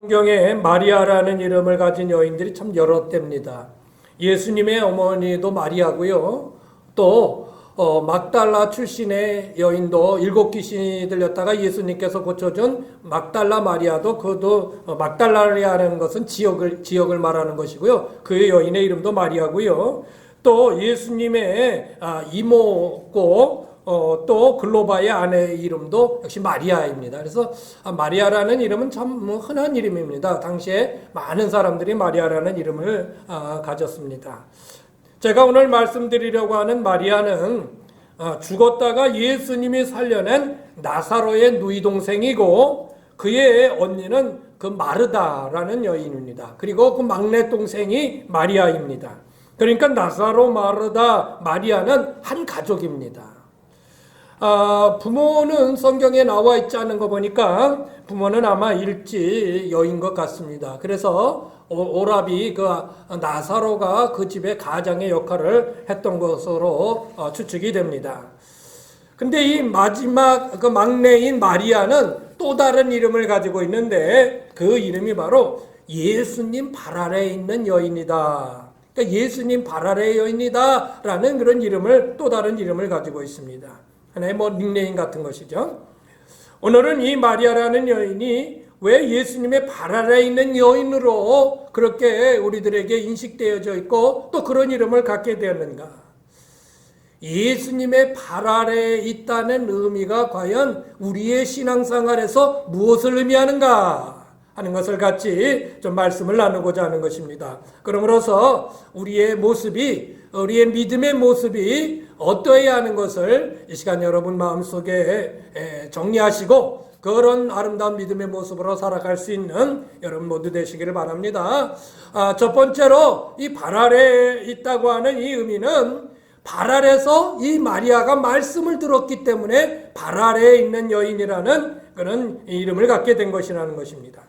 성경에 마리아라는 이름을 가진 여인들이 참 여러 때입니다. 예수님의 어머니도 마리아고요. 또 막달라 출신의 여인도 7 귀신이 들렸다가 예수님께서 고쳐준 막달라 마리아도 그도 막달라리아라는 것은 지역을 말하는 것이고요. 그 여인의 이름도 마리아고요. 또 예수님의 이모고 또 글로바의 아내의 이름도 역시 마리아입니다. 그래서 마리아라는 이름은 참 흔한 이름입니다. 당시에 많은 사람들이 마리아라는 이름을 가졌습니다. 제가 오늘 말씀드리려고 하는 마리아는 죽었다가 예수님이 살려낸 나사로의 누이 동생이고 그의 언니는 그 마르다라는 여인입니다. 그리고 그 막내 동생이 마리아입니다. 그러니까 나사로, 마르다, 마리아는 한 가족입니다. 부모는 성경에 나와 있지 않은 거 보니까 부모는 아마 일지 여인 것 같습니다. 그래서 오라비 그 나사로가 그 집의 가장의 역할을 했던 것으로 추측이 됩니다. 근데 이 마지막 그 막내인 마리아는 또 다른 이름을 가지고 있는데 그 이름이 바로 예수님 발 아래에 있는 여인이다. 그러니까 예수님 발 아래의 여인이다 라는 그런 이름을 또 다른 이름을 가지고 있습니다. 하나의 닉네임 같은 것이죠. 오늘은 이 마리아라는 여인이 왜 예수님의 발 아래에 있는 여인으로 그렇게 우리들에게 인식되어져 있고 또 그런 이름을 갖게 되었는가? 예수님의 발 아래에 있다는 의미가 과연 우리의 신앙생활에서 무엇을 의미하는가 하는 것을 같이 좀 말씀을 나누고자 하는 것입니다. 그러므로서 우리의 믿음의 모습이 어떠해야 하는 것을 이 시간 여러분 마음속에 정리하시고 그런 아름다운 믿음의 모습으로 살아갈 수 있는 여러분 모두 되시기를 바랍니다. 첫 번째로 이 발 아래에 있다고 하는 이 의미는 발 아래에서 이 마리아가 말씀을 들었기 때문에 발 아래에 있는 여인이라는 그런 이름을 갖게 된 것이라는 것입니다.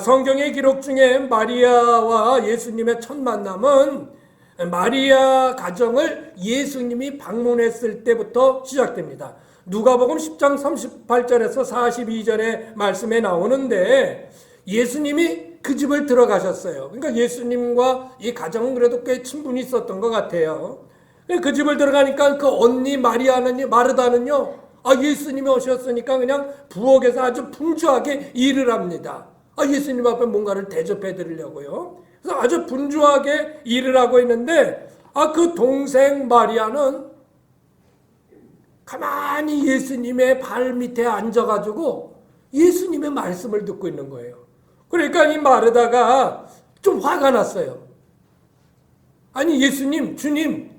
성경의 기록 중에 마리아와 예수님의 첫 만남은 마리아 가정을 예수님이 방문했을 때부터 시작됩니다. 누가복음 10장 38절에서 42절의 말씀에 나오는데 예수님이 그 집을 들어가셨어요. 그러니까 예수님과 이 가정은 그래도 꽤 친분이 있었던 것 같아요. 그 집을 들어가니까 그 언니 마르다는요, 예수님이 오셨으니까 그냥 부엌에서 아주 분주하게 일을 합니다. 예수님 앞에 뭔가를 대접해 드리려고요. 그래서 아주 분주하게 일을 하고 있는데 그 동생 마리아는 가만히 예수님의 발 밑에 앉아가지고 예수님의 말씀을 듣고 있는 거예요. 그러니까 이 마르다가 좀 화가 났어요. 아니 예수님, 주님,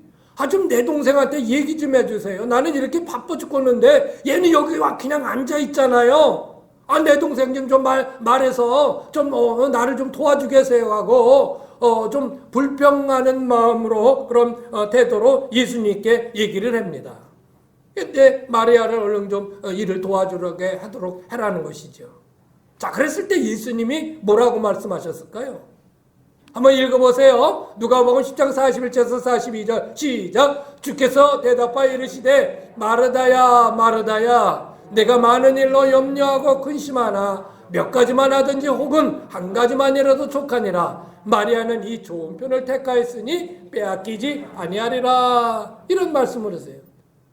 좀 내 동생한테 얘기 좀 해주세요. 나는 이렇게 바빠 죽겠는데 얘는 여기 와 그냥 앉아 있잖아요. 내 동생 좀 말해서 좀 나를 좀 도와주겠어요 하고 좀 불평하는 마음으로 그런 태도로 예수님께 얘기를 합니다. 근데 마리아를 얼른 좀 일을 도와주게 하도록 해라는 것이죠. 자, 그랬을 때 예수님이 뭐라고 말씀하셨을까요? 한번 읽어보세요. 누가복음 10장 41절에서 42절 시작. 주께서 대답하여 이르시되 마르다야 마르다야 내가 많은 일로 염려하고 근심하나 몇 가지만 하든지 혹은 한 가지만이라도 족하니라. 마리아는 이 좋은 편을 택하였으니 빼앗기지 아니하리라. 이런 말씀을 하세요.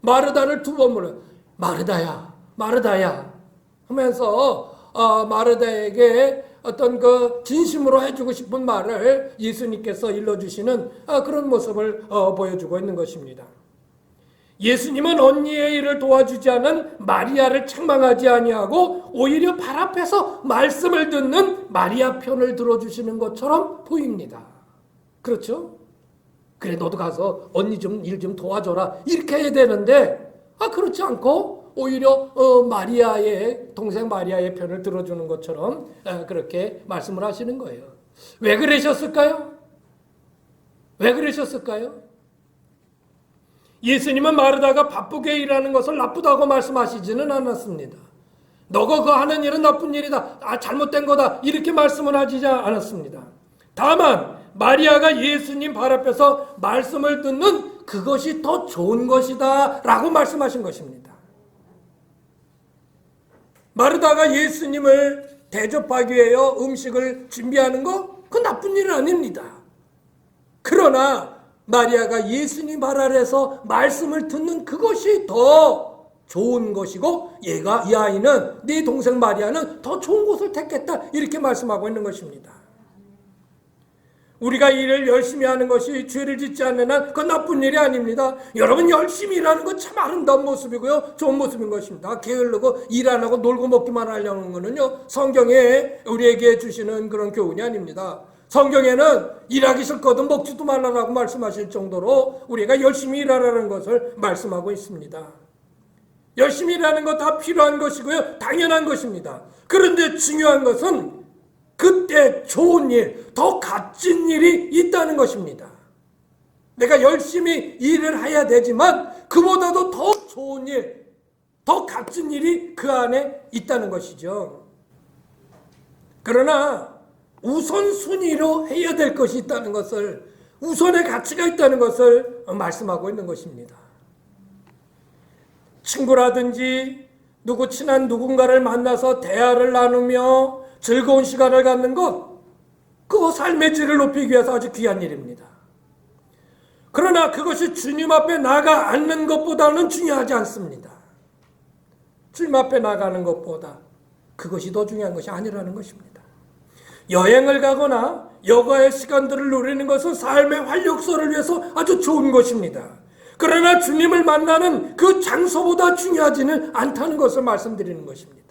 마르다를 2번 불러요. 마르다야 마르다야 하면서 마르다에게 어떤 그 진심으로 해주고 싶은 말을 예수님께서 일러주시는 그런 모습을 보여주고 있는 것입니다. 예수님은 언니의 일을 도와주지 않은 마리아를 책망하지 아니하고 오히려 발 앞에서 말씀을 듣는 마리아 편을 들어주시는 것처럼 보입니다. 그렇죠? 그래 너도 가서 언니 좀 일 좀 도와줘라 이렇게 해야 되는데 그렇지 않고 오히려 동생 마리아의 편을 들어주는 것처럼 그렇게 말씀을 하시는 거예요. 왜 그러셨을까요? 왜 그러셨을까요? 예수님은 마르다가 바쁘게 일하는 것을 나쁘다고 말씀하시지는 않았습니다. 너가 그 하는 일은 나쁜 일이다. 잘못된 거다. 이렇게 말씀을 하지 않았습니다. 다만 마리아가 예수님 발 앞에서 말씀을 듣는 그것이 더 좋은 것이다 라고 말씀하신 것입니다. 마르다가 예수님을 대접하기 위하여 음식을 준비하는 거 그건 나쁜 일은 아닙니다. 그러나 마리아가 예수님 발 아래서 말씀을 듣는 그것이 더 좋은 것이고 이 아이는 네 동생 마리아는 더 좋은 곳을 택했다 이렇게 말씀하고 있는 것입니다. 우리가 일을 열심히 하는 것이 죄를 짓지 않는 한 그건 나쁜 일이 아닙니다. 여러분 열심히 일하는 건 참 아름다운 모습이고요. 좋은 모습인 것입니다. 게으르고 일 안 하고 놀고 먹기만 하려는 거는요. 성경에 우리에게 주시는 그런 교훈이 아닙니다. 성경에는 일하기 싫거든 먹지도 말라라고 말씀하실 정도로 우리가 열심히 일하라는 것을 말씀하고 있습니다. 열심히 일하는 것 다 필요한 것이고요. 당연한 것입니다. 그런데 중요한 것은 그때 좋은 일, 더 값진 일이 있다는 것입니다. 내가 열심히 일을 해야 되지만 그보다도 더 좋은 일, 더 값진 일이 그 안에 있다는 것이죠. 그러나 우선순위로 해야 될 것이 있다는 것을, 우선의 가치가 있다는 것을 말씀하고 있는 것입니다. 친구라든지 누구 친한 누군가를 만나서 대화를 나누며 즐거운 시간을 갖는 것, 그거 삶의 질을 높이기 위해서 아주 귀한 일입니다. 그러나 그것이 주님 앞에 나가 앉는 것보다는 중요하지 않습니다. 주님 앞에 나가는 것보다 그것이 더 중요한 것이 아니라는 것입니다. 여행을 가거나 여가의 시간들을 누리는 것은 삶의 활력소를 위해서 아주 좋은 것입니다. 그러나 주님을 만나는 그 장소보다 중요하지는 않다는 것을 말씀드리는 것입니다.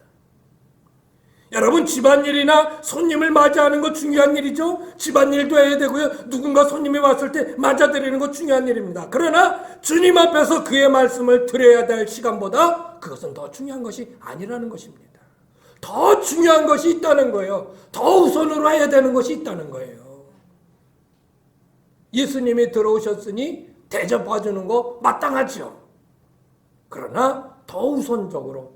여러분 집안일이나 손님을 맞이하는 거 중요한 일이죠. 집안일도 해야 되고요. 누군가 손님이 왔을 때 맞아드리는 거 중요한 일입니다. 그러나 주님 앞에서 그의 말씀을 드려야 될 시간보다 그것은 더 중요한 것이 아니라는 것입니다. 더 중요한 것이 있다는 거예요. 더 우선으로 해야 되는 것이 있다는 거예요. 예수님이 들어오셨으니 대접해주는 거 마땅하죠. 그러나 더 우선적으로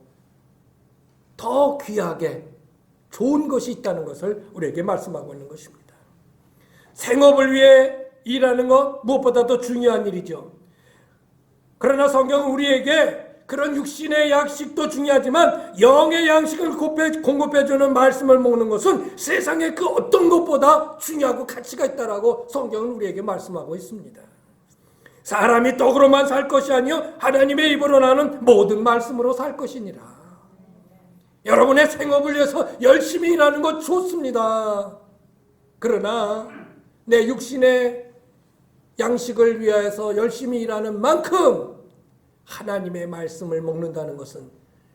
더 귀하게 좋은 것이 있다는 것을 우리에게 말씀하고 있는 것입니다. 생업을 위해 일하는 것 무엇보다도 중요한 일이죠. 그러나 성경은 우리에게 그런 육신의 양식도 중요하지만 영의 양식을 공급해주는 말씀을 먹는 것은 세상의 그 어떤 것보다 중요하고 가치가 있다라고 성경은 우리에게 말씀하고 있습니다. 사람이 떡으로만 살 것이 아니요 하나님의 입으로 나는 모든 말씀으로 살 것이니라. 여러분의 생업을 위해서 열심히 일하는 것 좋습니다. 그러나 내 육신의 양식을 위해서 열심히 일하는 만큼 하나님의 말씀을 먹는다는 것은,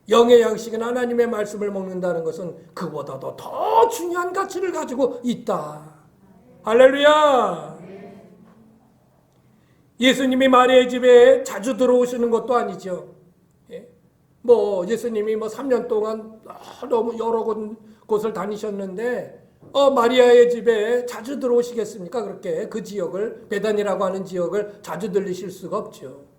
영의 양식은 하나님의 말씀을 먹는다는 것은 그보다도 더 중요한 가치를 가지고 있다. 할렐루야. 예수님이 마리아의 집에 자주 들어오시는 것도 아니죠. 예수님이 3년 동안 너무 여러 곳을 다니셨는데 마리아의 집에 자주 들어오시겠습니까? 그렇게 그 지역을, 베단이라고 하는 지역을 자주 들리실 수가 없죠.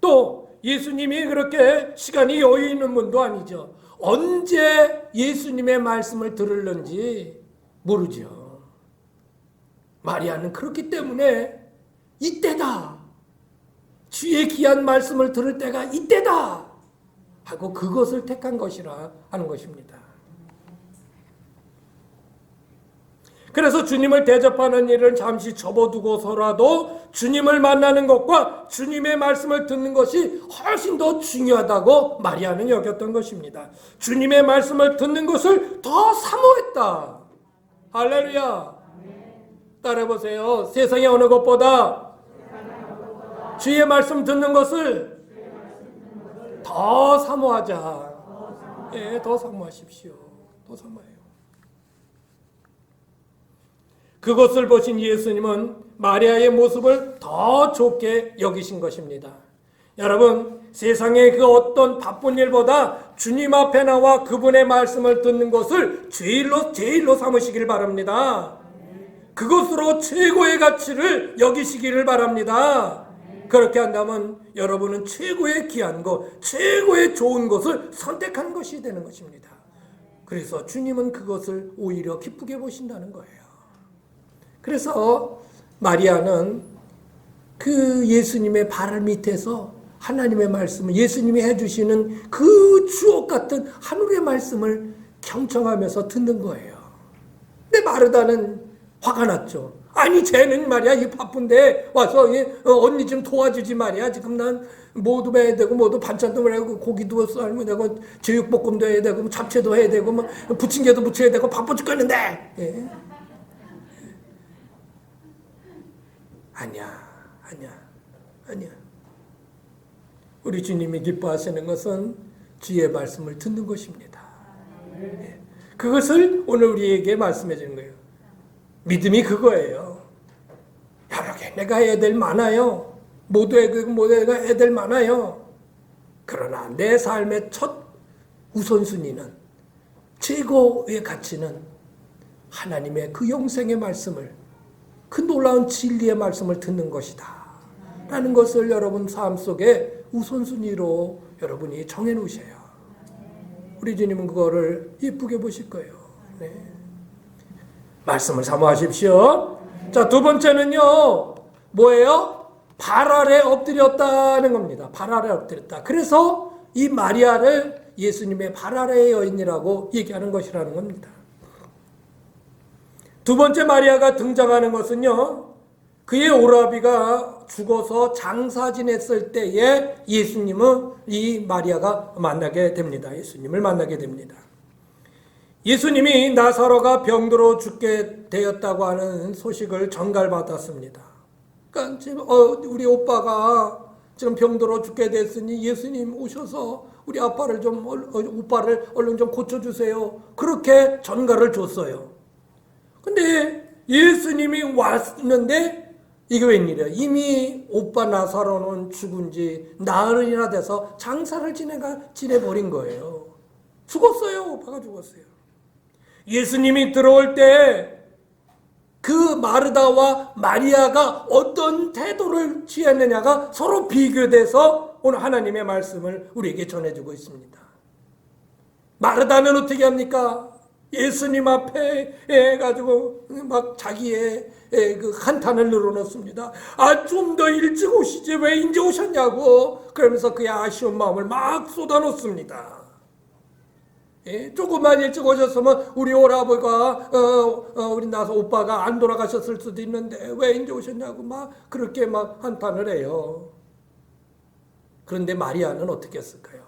또 예수님이 그렇게 시간이 여유 있는 분도 아니죠. 언제 예수님의 말씀을 들을는지 모르죠. 마리아는 그렇기 때문에 이때다, 주의 귀한 말씀을 들을 때가 이때다 하고 그것을 택한 것이라 하는 것입니다. 그래서 주님을 대접하는 일을 잠시 접어두고서라도 주님을 만나는 것과 주님의 말씀을 듣는 것이 훨씬 더 중요하다고 마리아는 여겼던 것입니다. 주님의 말씀을 듣는 것을 더 사모했다. 할렐루야. 따라해보세요. 세상의 어느 것보다 주의 말씀 듣는 것을 더 사모하자. 예, 더 사모하십시오. 더 사모해요. 그것을 보신 예수님은 마리아의 모습을 더 좋게 여기신 것입니다. 여러분, 세상의 그 어떤 바쁜 일보다 주님 앞에 나와 그분의 말씀을 듣는 것을 제일로 삼으시길 바랍니다. 그것으로 최고의 가치를 여기시기를 바랍니다. 그렇게 한다면 여러분은 최고의 귀한 것, 최고의 좋은 것을 선택한 것이 되는 것입니다. 그래서 주님은 그것을 오히려 기쁘게 보신다는 거예요. 그래서 마리아는 그 예수님의 발 밑에서 하나님의 말씀을 예수님이 해주시는 그 주옥 같은 하늘의 말씀을 경청하면서 듣는 거예요. 근데 마르다는 화가 났죠. 아니 쟤는 말이야 이 바쁜데 와서 언니 좀 도와주지 말이야. 지금 난 뭐도 해야 되고 뭐도 반찬도 해야 되고 고기도 삶아야 되고 제육볶음도 해야 되고 잡채도 해야 되고 뭐 부침개도 부쳐야 되고 바빠 죽겠는데. 예. 아니야. 우리 주님이 기뻐하시는 것은 주의 말씀을 듣는 것입니다. 예. 그것을 오늘 우리에게 말씀해 주는 거예요. 믿음이 그거예요. 여러 개 내가 해야 될 많아요. 모두가 해야 될 많아요. 그러나 내 삶의 첫 우선순위는 최고의 가치는 하나님의 그 영생의 말씀을 그 놀라운 진리의 말씀을 듣는 것이다 라는 것을 여러분 삶 속에 우선순위로 여러분이 정해놓으셔요. 우리 주님은 그거를 예쁘게 보실 거예요. 네. 말씀을 사모하십시오. 자, 두 번째는요, 뭐예요? 발 아래 엎드렸다는 겁니다. 발 아래 엎드렸다. 그래서 이 마리아를 예수님의 발 아래의 여인이라고 얘기하는 것이라는 겁니다. 두 번째 마리아가 등장하는 것은요, 그의 오라비가 죽어서 장사 지냈을 때에 예수님은 이 마리아가 만나게 됩니다. 예수님을 만나게 됩니다. 예수님이 나사로가 병들어 죽게 되었다고 하는 소식을 전갈받았습니다. 그러니까 지금 우리 오빠가 지금 병들어 죽게 됐으니 예수님 오셔서 우리 오빠를 얼른 좀 고쳐주세요. 그렇게 전갈을 줬어요. 근데 예수님이 왔는데 이게 웬일이야? 이미 오빠 나사로는 죽은 지 나흘이나 돼서 장사를 지내버린 거예요. 죽었어요. 오빠가 죽었어요. 예수님이 들어올 때 그 마르다와 마리아가 어떤 태도를 취했느냐가 서로 비교돼서 오늘 하나님의 말씀을 우리에게 전해주고 있습니다. 마르다는 어떻게 합니까? 예수님 앞에 해가지고 막 자기의 그 한탄을 늘어놓습니다. 좀 더 일찍 오시지 왜 이제 오셨냐고 그러면서 그의 아쉬운 마음을 막 쏟아놓습니다. 조금만 일찍 오셨으면 우리 오라버가 우리 나서 오빠가 안 돌아가셨을 수도 있는데 왜 이제 오셨냐고 막 그렇게 막 한탄을 해요. 그런데 마리아는 어떻게 했을까요?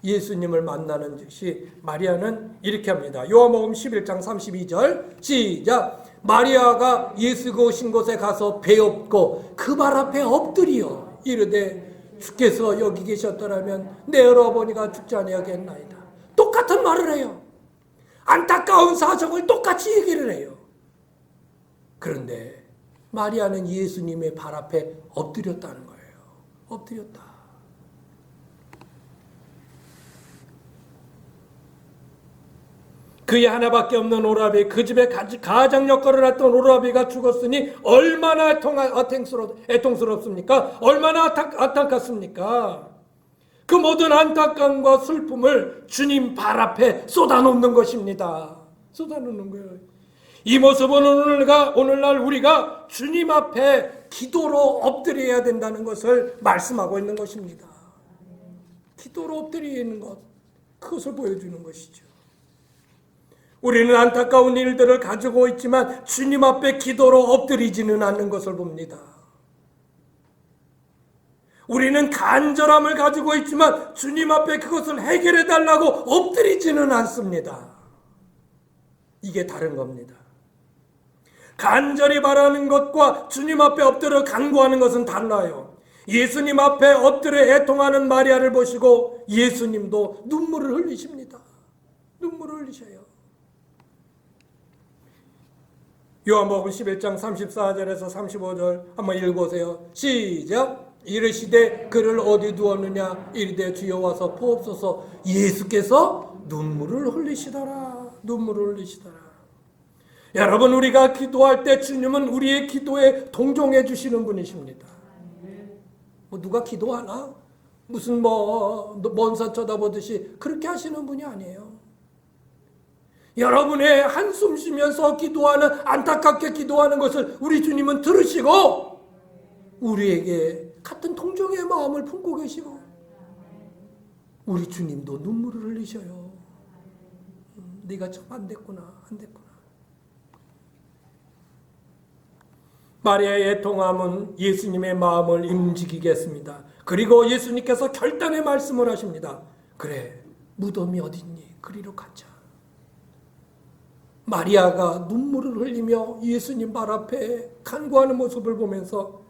예수님을 만나는 즉시 마리아는 이렇게 합니다. 요한복음 11장 32절 시작. 마리아가 예수가 오신 곳에 가서 배엎고 그 발 앞에 엎드리어 이르되 주께서 여기 계셨더라면 내 오라버니가 죽지 아니하겠나이다. 똑같은 말을 해요. 안타까운 사정을 똑같이 얘기를 해요. 그런데 마리아는 예수님의 발 앞에 엎드렸다는 거예요. 엎드렸다. 그의 하나밖에 없는 오라비, 그 집에 가장 역할을 했던 오라비가 죽었으니 얼마나 애통스럽습니까? 얼마나 안타깝습니까? 그 모든 안타까움과 슬픔을 주님 발 앞에 쏟아놓는 것입니다. 쏟아놓는 거예요. 이 모습은 오늘날 우리가 주님 앞에 기도로 엎드려야 된다는 것을 말씀하고 있는 것입니다. 기도로 엎드리는 것, 그것을 보여주는 것이죠. 우리는 안타까운 일들을 가지고 있지만 주님 앞에 기도로 엎드리지는 않는 것을 봅니다. 우리는 간절함을 가지고 있지만 주님 앞에 그것을 해결해 달라고 엎드리지는 않습니다. 이게 다른 겁니다. 간절히 바라는 것과 주님 앞에 엎드려 간구하는 것은 달라요. 예수님 앞에 엎드려 애통하는 마리아를 보시고 예수님도 눈물을 흘리십니다. 눈물을 흘리셔요. 요한복음 11장 34절에서 35절 한번 읽어보세요. 시작. 이르시되 그를 어디 두었느냐 이르되 주여 와서 보옵소서. 예수께서 눈물을 흘리시더라. 눈물을 흘리시더라. 여러분, 우리가 기도할 때 주님은 우리의 기도에 동정해 주시는 분이십니다. 누가 기도하나? 무슨 먼 산 쳐다보듯이 그렇게 하시는 분이 아니에요. 여러분의 한숨 쉬면서 기도하는, 안타깝게 기도하는 것을 우리 주님은 들으시고 우리에게 같은 동정의 마음을 품고 계시고 우리 주님도 눈물을 흘리셔요. 네가 참 안 됐구나. 마리아의 애통함은 예수님의 마음을 움직이게 했습니다. 그리고 예수님께서 결단의 말씀을 하십니다. 그래, 무덤이 어딨니? 그리로 가자. 마리아가 눈물을 흘리며 예수님 발 앞에 간구하는 모습을 보면서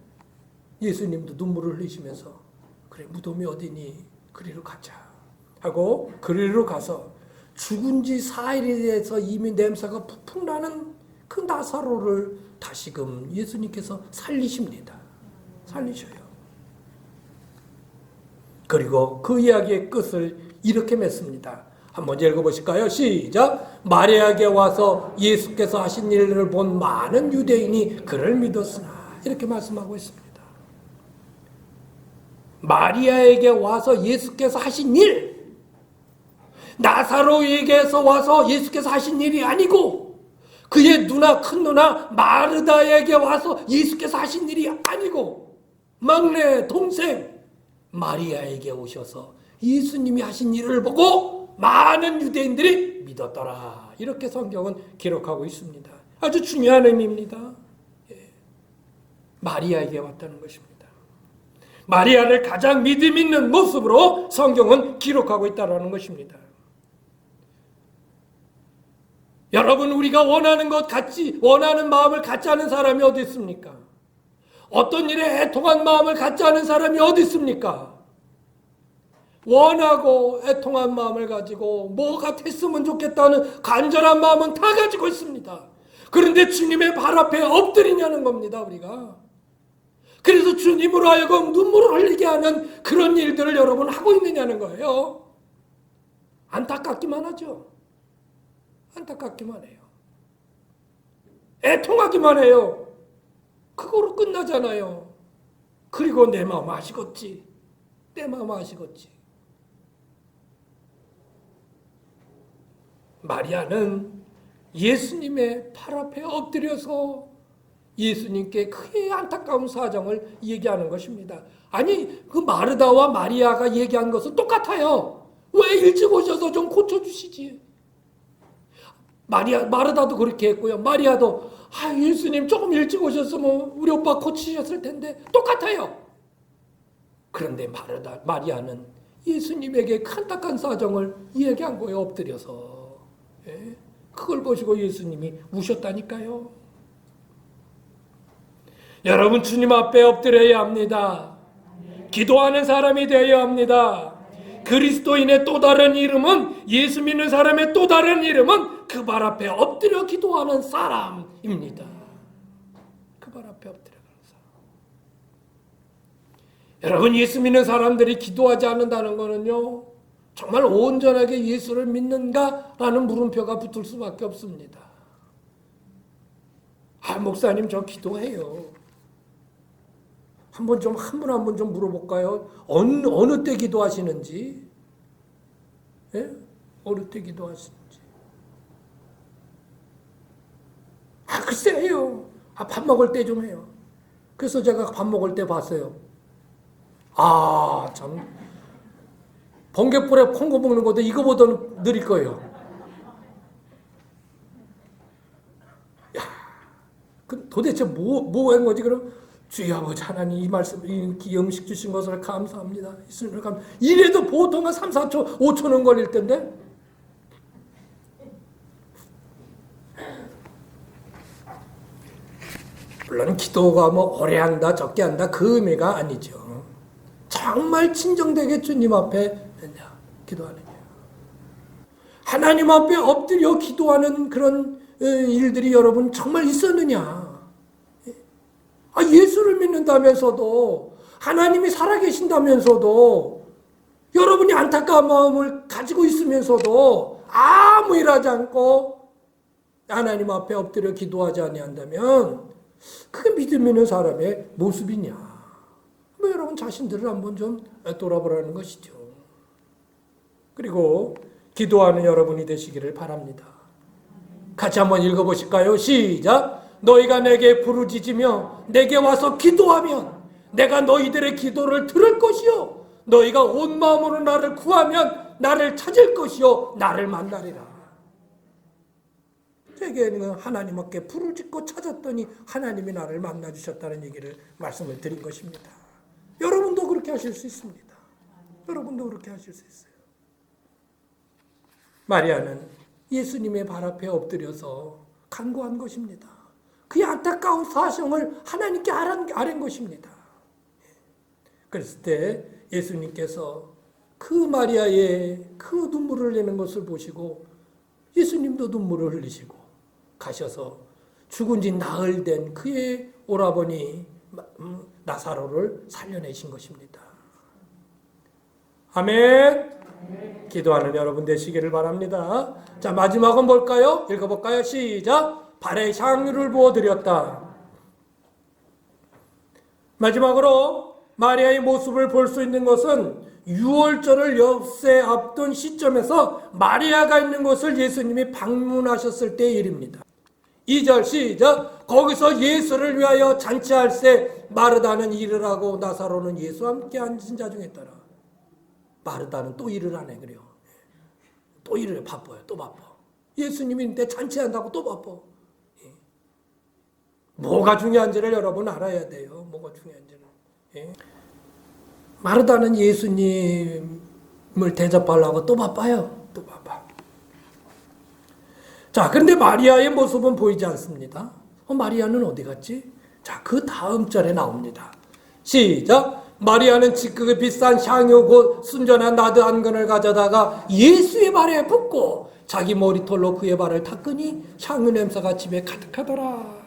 예수님도 눈물을 흘리시면서 그래, 무덤이 어디니? 그리로 가자 하고 그리로 가서 죽은 지 4일이 돼서 이미 냄새가 푹푹 나는 그 나사로를 다시금 예수님께서 살리십니다. 살리셔요. 그리고 그 이야기의 끝을 이렇게 맺습니다. 한번 읽어보실까요? 시작! 마리아에게 와서 예수께서 하신 일을 본 많은 유대인이 그를 믿었으나 이렇게 말씀하고 있습니다. 마리아에게 와서 예수께서 하신 일, 나사로에게서 와서 예수께서 하신 일이 아니고 그의 누나, 큰 누나 마르다에게 와서 예수께서 하신 일이 아니고 막내 동생 마리아에게 오셔서 예수님이 하신 일을 보고 많은 유대인들이 믿었더라. 이렇게 성경은 기록하고 있습니다. 아주 중요한 의미입니다. 마리아에게 왔다는 것입니다. 마리아를 가장 믿음 있는 모습으로 성경은 기록하고 있다는 것입니다. 여러분, 우리가 원하는 것 같지, 원하는 마음을 갖지 않은 사람이 어디 있습니까? 어떤 일에 애통한 마음을 갖지 않은 사람이 어디 있습니까? 원하고 애통한 마음을 가지고 뭐가 됐으면 좋겠다는 간절한 마음은 다 가지고 있습니다. 그런데 주님의 발 앞에 엎드리냐는 겁니다, 우리가. 그래서 주님으로 하여금 눈물을 흘리게 하는 그런 일들을 여러분 하고 있느냐는 거예요. 안타깝기만 하죠. 안타깝기만 해요. 애통하기만 해요. 그거로 끝나잖아요. 그리고 내 마음 아시겠지. 내 마음 아시겠지. 마리아는 예수님의 팔 앞에 엎드려서 예수님께 크게 안타까운 사정을 얘기하는 것입니다. 아니, 그 마르다와 마리아가 얘기한 것은 똑같아요. 왜 일찍 오셔서 좀 고쳐주시지? 마르다도 그렇게 했고요. 마리아도 예수님 조금 일찍 오셨으면 우리 오빠 고치셨을 텐데 똑같아요. 그런데 마리아는 예수님에게 안타까운 사정을 얘기한 거예요. 엎드려서. 그걸 보시고 예수님이 우셨다니까요. 여러분, 주님 앞에 엎드려야 합니다. 기도하는 사람이 되어야 합니다. 그리스도인의 또 다른 이름은, 예수 믿는 사람의 또 다른 이름은 그 발 앞에 엎드려 기도하는 사람입니다. 그 발 앞에 엎드려가는 사람. 여러분, 예수 믿는 사람들이 기도하지 않는다는 것은요, 정말 온전하게 예수를 믿는가라는 물음표가 붙을 수밖에 없습니다. 목사님, 저 기도해요. 한 분 한 분 좀 물어볼까요? 어느 때 기도하시는지? 예? 어느 때 기도하시는지? 글쎄 해요. 밥 먹을 때 좀 해요. 그래서 제가 밥 먹을 때 봤어요. 참. 번갯불에 콩고 먹는 것도 이거보다 느릴 거예요. 도대체 뭐 한 거지? 그럼 주여 아버지 하나님, 이 말씀, 이 음식 주신 것을 감사합니다. 이래도 보통 한 3, 4초, 5초는 걸릴 텐데. 물론 기도가 오래 한다, 적게 한다, 그 의미가 아니죠. 정말 진정되게 주님 앞에 기도하는 거예요. 하나님 앞에 엎드려 기도하는 그런 일들이 여러분 정말 있었느냐? 예수를 믿는다면서도, 하나님이 살아계신다면서도, 여러분이 안타까운 마음을 가지고 있으면서도 아무 일 하지 않고 하나님 앞에 엎드려 기도하지 아니한다면 그게 믿음 있는 사람의 모습이냐? 여러분 자신들을 한번 좀 돌아보라는 것이죠. 그리고 기도하는 여러분이 되시기를 바랍니다. 같이 한번 읽어보실까요? 시작! 너희가 내게 부르짖으며 내게 와서 기도하면 내가 너희들의 기도를 들을 것이요 너희가 온 마음으로 나를 구하면 나를 찾을 것이요 나를 만나리라. 제게는 하나님께 불을 짓고 찾았더니 하나님이 나를 만나 주셨다는 얘기를 말씀을 드린 것입니다. 여러분도 그렇게 하실 수 있습니다. 여러분도 그렇게 하실 수 있어요. 마리아는 예수님의 발 앞에 엎드려서 간구한 것입니다. 그의 안타까운 사정을 하나님께 아뢰는 것입니다. 그랬을 때 예수님께서 그 마리아의 그 눈물을 흘리는 것을 보시고 예수님도 눈물을 흘리시고 가셔서 죽은 지 나흘 된 그의 오라버니 나사로를 살려내신 것입니다. 아멘. 기도하는 여러분 되시기를 바랍니다. 자, 마지막은 뭘까요? 읽어볼까요? 시작. 발에 향유를 부어드렸다. 마지막으로 마리아의 모습을 볼 수 있는 것은 유월절을 엿새 앞둔 시점에서 마리아가 있는 곳을 예수님이 방문하셨을 때의 일입니다. 2절 시작. 거기서 예수를 위하여 잔치할세 마르다는 일을 하고 나사로는 예수와 함께 앉은 자 중에 있더라. 마르다는 또 일을 하네 그래요. 또 일을 바빠요. 또 바빠. 예수님인데 잔치한다고 또 바빠. 뭐가 중요한지를 여러분 알아야 돼요. 뭐가 중요한지는. 마르다는 예수님을 대접하려고 또 바빠요. 또 바빠. 자, 근데 마리아의 모습은 보이지 않습니다. 마리아는 어디 갔지? 자, 그 다음 절에 나옵니다. 시작. 마리아는 지극히 비싼 향유 곧 순전한 나드 한 근을 가져다가 예수의 발에 붓고 자기 머리털로 그의 발을 닦으니 향유 냄새가 집에 가득하더라.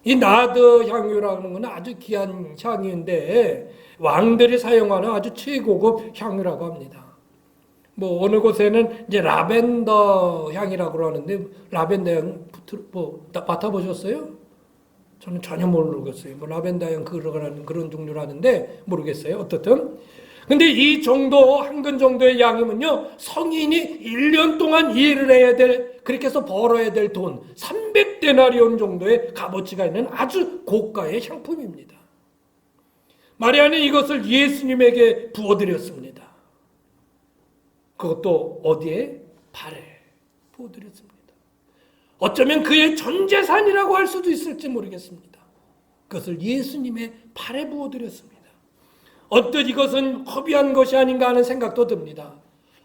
이 나드 향유라는 건 아주 귀한 향유인데 왕들이 사용하는 아주 최고급 향유라고 합니다. 뭐 어느 곳에는 이제 라벤더 향이라고 그러는데 라벤더 향 맡아보셨어요? 저는 전혀 모르겠어요. 뭐 라벤더 향 그런 종류라는데 모르겠어요. 어떻든. 근데 이 정도 한 근 정도의 양이면요 성인이 1년 동안 일을 해야 될 그렇게 해서 벌어야 될 돈 300데나리온 정도의 값어치가 있는 아주 고가의 향품입니다. 마리아는 이것을 예수님에게 부어드렸습니다. 그것도 어디에? 발에 부어드렸습니다. 어쩌면 그의 전 재산이라고 할 수도 있을지 모르겠습니다. 그것을 예수님의 발에 부어드렸습니다. 언뜻 이것은 허비한 것이 아닌가 하는 생각도 듭니다.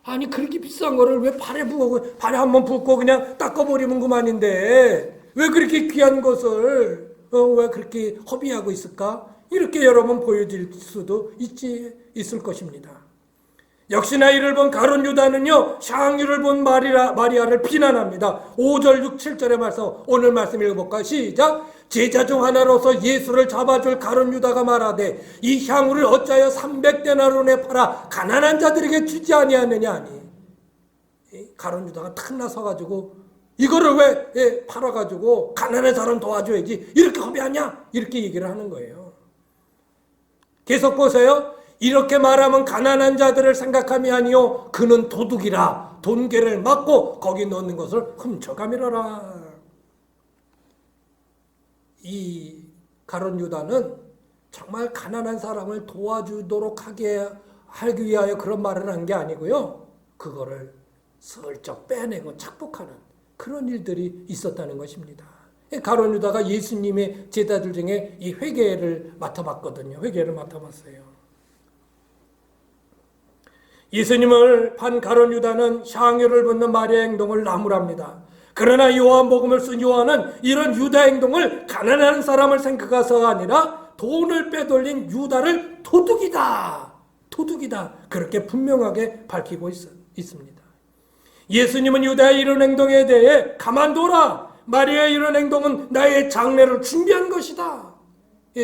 아니 그렇게 비싼 거를 왜 발에 부고 발에 한번 붓고 그냥 닦아버리면 그만인데 왜 그렇게 귀한 것을 왜 그렇게 허비하고 있을까? 이렇게 여러분 보여질 수도 있을 것입니다. 역시나 이를 본 가룟 유다는요 향유를 본 마리아를 비난합니다. 5절 6, 7절의 말씀 오늘 말씀 읽어볼까요? 시작. 제자 중 하나로서 예수를 잡아줄 가룟 유다가 말하되 이 향유를 어찌하여 300데나리온에 팔아 가난한 자들에게 주지 아니하느냐 하니 가룟 유다가 탁 나서가지고 이거를 왜 팔아가지고 가난한 사람 도와줘야지 이렇게 허비하냐 이렇게 얘기를 하는 거예요. 계속 보세요. 이렇게 말하면 가난한 자들을 생각함이 아니요 그는 도둑이라 돈괴를 막고 거기 넣는 것을 훔쳐가미러라. 이 가룟 유다는 정말 가난한 사람을 도와주도록 하기 위하여 그런 말을 한 게 아니고요. 그거를 슬쩍 빼내고 착복하는 그런 일들이 있었다는 것입니다. 가룟 유다가 예수님의 제자들 중에 이 회계를 맡아봤거든요. 회계를 맡아봤어요. 예수님을 판 가룟 유다는 향유를 붓는 마리아의 행동을 나무랍니다. 그러나 요한복음을 쓴 요한은 이런 유다 행동을 가난한 사람을 생각해서가 아니라 돈을 빼돌린 유다를 도둑이다 그렇게 분명하게 밝히고 있습니다. 예수님은 유다의 이런 행동에 대해 가만둬라 마리아의 이런 행동은 나의 장례를 준비한 것이다.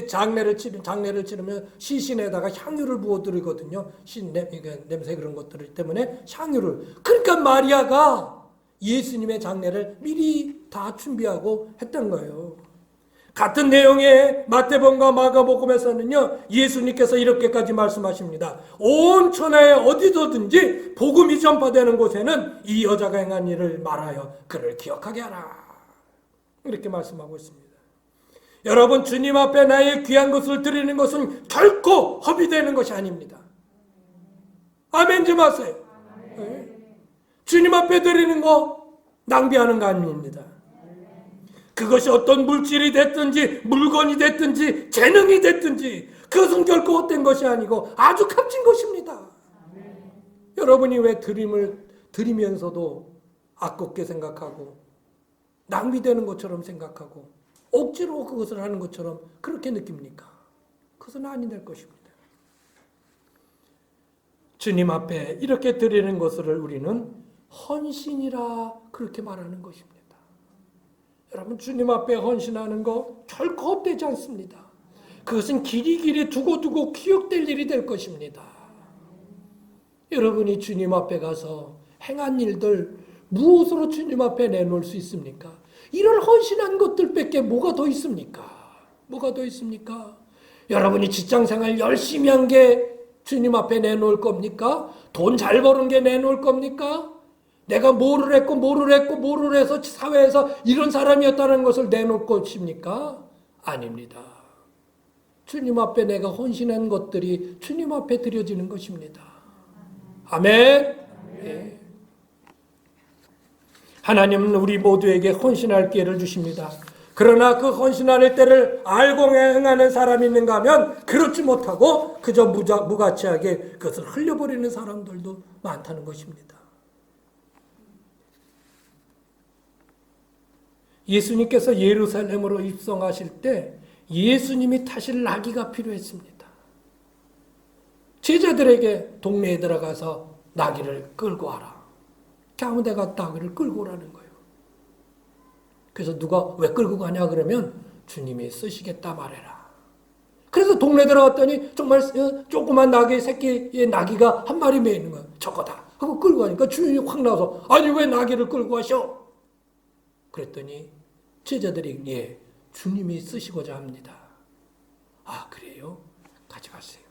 장례를 치르면 시신에다가 향유를 부어드리거든요. 냄새 그런 것들 때문에 향유를. 그러니까 마리아가 예수님의 장례를 미리 다 준비하고 했던 거예요. 같은 내용의 마태복음과 마가복음에서는요. 예수님께서 이렇게까지 말씀하십니다. 온 천하에 어디서든지 복음이 전파되는 곳에는 이 여자가 행한 일을 말하여 그를 기억하게 하라. 이렇게 말씀하고 있습니다. 여러분, 주님 앞에 나의 귀한 것을 드리는 것은 결코 허비되는 것이 아닙니다. 아멘 좀 하세요. 네. 주님 앞에 드리는 거 낭비하는 거 아닙니다. 그것이 어떤 물질이 됐든지 물건이 됐든지 재능이 됐든지 그것은 결코 헛된 것이 아니고 아주 값진 것입니다. 여러분이 왜 드림을 드리면서도 아깝게 생각하고 낭비되는 것처럼 생각하고 억지로 그것을 하는 것처럼 그렇게 느낍니까? 그것은 아니 될 것입니다. 주님 앞에 이렇게 드리는 것을 우리는 헌신이라 그렇게 말하는 것입니다. 여러분, 주님 앞에 헌신하는 거 결코 헛되지 않습니다. 그것은 길이길이 두고두고 기억될 일이 될 것입니다. 여러분이 주님 앞에 가서 행한 일들 무엇으로 주님 앞에 내놓을 수 있습니까? 이런 헌신한 것들밖에 뭐가 더 있습니까? 뭐가 더 있습니까? 여러분이 직장생활 열심히 한 게 주님 앞에 내놓을 겁니까? 돈 잘 버는 게 내놓을 겁니까? 내가 뭐를 했고 해서 사회에서 이런 사람이었다는 것을 내놓을 것입니까? 아닙니다. 주님 앞에 내가 헌신한 것들이 주님 앞에 드려지는 것입니다. 아멘. 네. 하나님은 우리 모두에게 헌신할 기회를 주십니다. 그러나 그 헌신할 때를 알고 행하는 사람이 있는가 하면 그렇지 못하고 그저 무가치하게 그것을 흘려버리는 사람들도 많다는 것입니다. 예수님께서 예루살렘으로 입성하실 때 예수님이 타실 나귀가 필요했습니다. 제자들에게 동네에 들어가서 나귀를 끌고 와라. 아무데 가서 나귀를 끌고 오라는 거예요. 그래서 누가 왜 끌고 가냐 그러면 주님이 쓰시겠다 말해라. 그래서 동네 들어갔더니 정말 조그만 나귀 새끼의 나귀가 한 마리 매 있는 거예요. 저거다 하고 끌고 가니까 주인이 확 나와서 아니 왜 나귀를 끌고 가셔? 그랬더니 제자들이 예, 주님이 쓰시고자 합니다. 아 그래요? 가져가세요.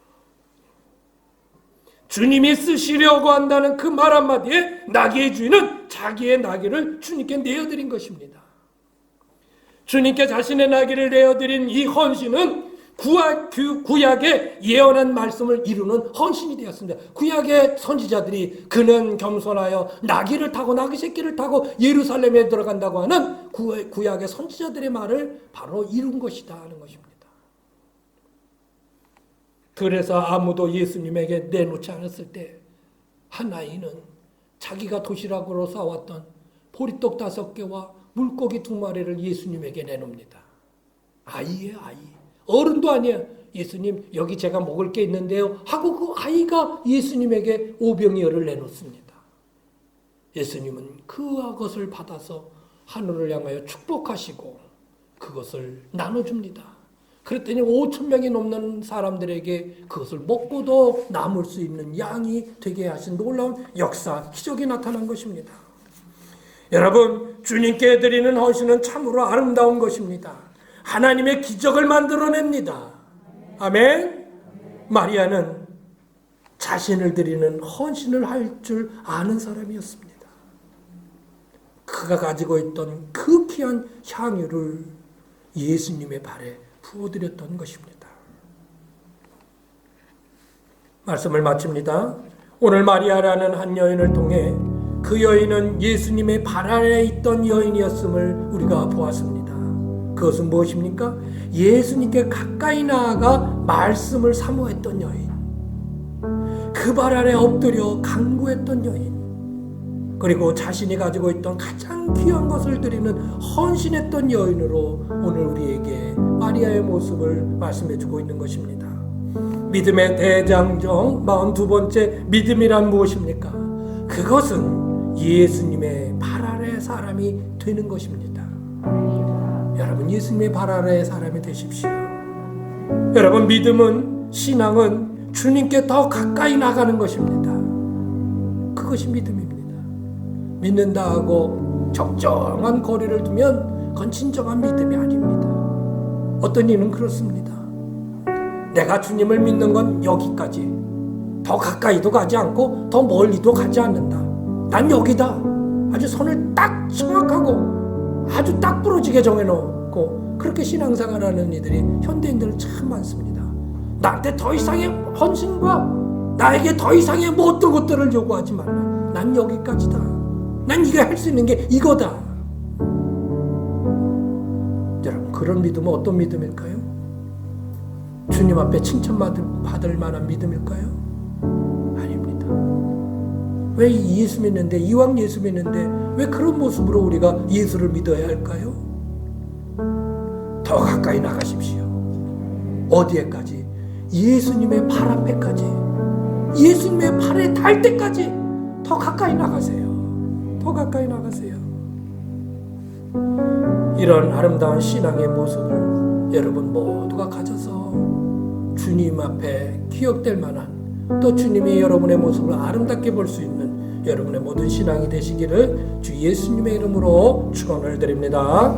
주님이 쓰시려고 한다는 그 말 한마디에 나귀의 주인은 자기의 나귀를 주님께 내어드린 것입니다. 주님께 자신의 나귀를 내어드린 이 헌신은 구약의 예언한 말씀을 이루는 헌신이 되었습니다. 구약의 선지자들이 그는 겸손하여 나귀를 타고 나귀 새끼를 타고 예루살렘에 들어간다고 하는 구약의 선지자들의 말을 바로 이룬 것이다 하는 것입니다. 그래서 아무도 예수님에게 내놓지 않았을 때 한 아이는 자기가 도시락으로 싸왔던 보리떡 5개와 물고기 2마리를 예수님에게 내놉니다. 아이예요, 아이. 어른도 아니에요. 예수님 여기 제가 먹을 게 있는데요 하고 그 아이가 예수님에게 오병이어를 내놓습니다. 예수님은 그것을 받아서 하늘을 향하여 축복하시고 그것을 나눠줍니다. 그랬더니 5,000명이 넘는 사람들에게 그것을 먹고도 남을 수 있는 양이 되게 하신 놀라운 역사, 기적이 나타난 것입니다. 여러분, 주님께 드리는 헌신은 참으로 아름다운 것입니다. 하나님의 기적을 만들어냅니다. 아멘. 마리아는 자신을 드리는 헌신을 할 줄 아는 사람이었습니다. 그가 가지고 있던 그 귀한 향유를 예수님의 발에 부어드렸던 것입니다. 말씀을 마칩니다. 오늘 마리아라는 한 여인을 통해 그 여인은 예수님의 발 아래에 있던 여인이었음을 우리가 보았습니다. 그것은 무엇입니까? 예수님께 가까이 나아가 말씀을 사모했던 여인, 그 발 아래 엎드려 간구했던 여인, 그리고 자신이 가지고 있던 가장 귀한 것을 드리는 헌신했던 여인으로 오늘 우리에게 마리아의 모습을 말씀해주고 있는 것입니다. 믿음의 대장정 42번째 믿음이란 무엇입니까? 그것은 예수님의 발 아래 사람이 되는 것입니다. 여러분, 예수님의 발 아래의 사람이 되십시오. 여러분, 믿음은, 신앙은 주님께 더 가까이 나가는 것입니다. 그것이 믿음입니다. 믿는다 하고 적정한 거리를 두면 그건 진정한 믿음이 아닙니다. 어떤 이는 그렇습니다. 내가 주님을 믿는 건 여기까지, 더 가까이도 가지 않고 더 멀리도 가지 않는다. 난 여기다. 아주 선을 딱 정확하고 아주 딱 부러지게 정해놓고 갖고 그렇게 신앙생활하는 이들이 현대인들 참 많습니다. 나한테 더 이상의 헌신과 나에게 더 이상의 뭐 어떤 것들을 요구하지 말라. 난 여기까지다. 난 네가 할 수 있는 게 이거다. 여러분, 그런 믿음은 어떤 믿음일까요? 주님 앞에 칭찬받을 만한 믿음일까요? 아닙니다. 왜 예수 믿는데, 이왕 예수 믿는데 왜 그런 모습으로 우리가 예수를 믿어야 할까요? 더 가까이 나가십시오. 어디에까지? 예수님의 발 앞에까지, 예수님의 발에 닿을 때까지 더 가까이 나가세요. 더 가까이 나가세요. 이런 아름다운 신앙의 모습을 여러분 모두가 가져서 주님 앞에 기억될 만한, 또 주님이 여러분의 모습을 아름답게 볼 수 있는 여러분의 모든 신앙이 되시기를 주 예수님의 이름으로 축원을 드립니다.